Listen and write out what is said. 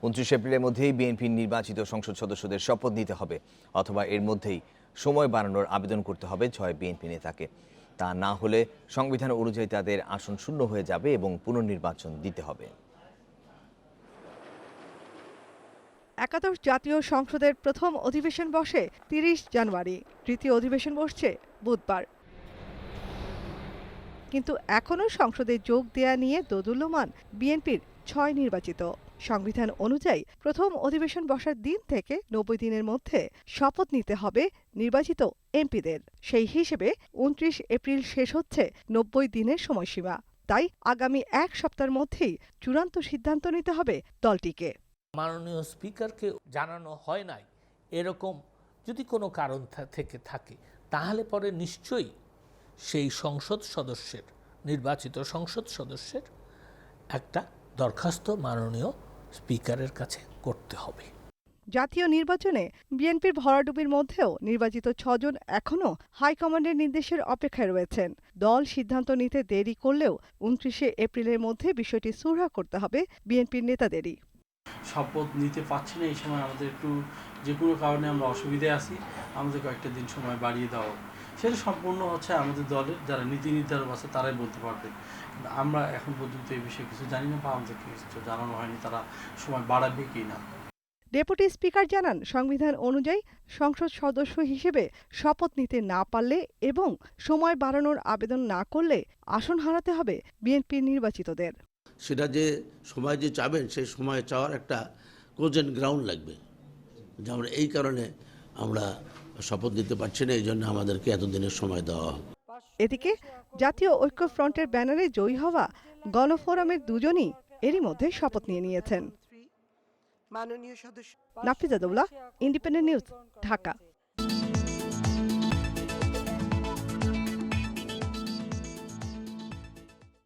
29 এপ্রিলের মধ্যেই বিএনপির নির্বাচিত সংসদ সদস্যদের শপথ নিতে হবে, অথবা এর মধ্যেই সময় বাড়ানোর আবেদন করতে হবে 6 বিএনপি নেতাকে। তা না হলে সংবিধান অনুযায়ী তাদের আসন শূন্য হয়ে যাবে এবং পুনর্নির্বাচন দিতে হবে। একাদশ জাতীয় সংসদের প্রথম অধিবেশন বসে 30 জানুয়ারি, তৃতীয় অধিবেশন বসছে বুধবার। কিন্তু এখনও সংসদে যোগ দেয়া নিয়ে দোদুল্যমান বিএনপির 6 নির্বাচিত। সংবিধান অনুযায়ী প্রথম অধিবেশন বসার দিন থেকে 90 দিনের মধ্যে শপথ নিতে হবে নির্বাচিত এমপিদের। সেই হিসেবে 29 এপ্রিল শেষ হচ্ছে 90 দিনের সময়সীমা। তাই আগামী এক সপ্তাহের মধ্যেই চূড়ান্ত সিদ্ধান্ত নিতে হবে দলটিকে। মাননীয় স্পিকারকে জানানো হয় নাই এরকম যদি কোনো কারণ থেকে থাকে, তাহলে পরে নিশ্চয়ই সেই সংসদ সদস্যের, নির্বাচিত সংসদ সদস্যের একটা দরখাস্ত মাননীয় স্পিকারের কাছে করতে হবে। জাতীয় নির্বাচনে বিএনপির ভরাডুবির মধ্যেও নির্বাচিত 6 জন এখনও হাইকমান্ডের নির্দেশের অপেক্ষায় রয়েছেন। দল সিদ্ধান্ত নিতে দেরি করলেও 29 এপ্রিলের মধ্যে বিষয়টি সুরাহা করতে হবে বিএনপির নেতাদেরই। শপথ নিতে পারছি না, এই সময় আমাদের একটু যে কোনো কারণে আমরা অসুবিধায় আছি, আমাদের কয়েকটা দিন সময় বাড়িয়ে দেওয়া হবে। সেটা সম্পূর্ণ হচ্ছে আমাদের দলের যারা নীতি নির্ধারক আছে তারাই বলতে পারবে। আমরা এখন পর্যন্ত এই বিষয়ে কিছু জানি না বা আমাদেরকে কিছু জানানো হয়নি তারা সময় বাড়াবে কি না। ডেপুটি স্পিকার জানান, সংবিধান অনুযায়ী সংসদ সদস্য হিসেবে শপথ নিতে না পারলে এবং সময় বাড়ানোর আবেদন না করলে আসন হারাতে হবে বিএনপির নির্বাচিতদের। সেটা যে সময় যে চাবেন সেই সময় চাওয়ার একটা কোজেন্ট গ্রাউন্ড লাগবে। যেমন এই কারণে আমরা শপথ নিতে পারছি না, এই জন্য আমাদেরকে এতদিনের সময় দেওয়া হবে। এদিকে জাতীয় ঐক্যফ্রন্টের ব্যানারে জয়ী হওয়া গণফোরামের দুজনই এরই মধ্যে শপথ নিয়েছেন। Nafiza Daula, independent news, Dhaka.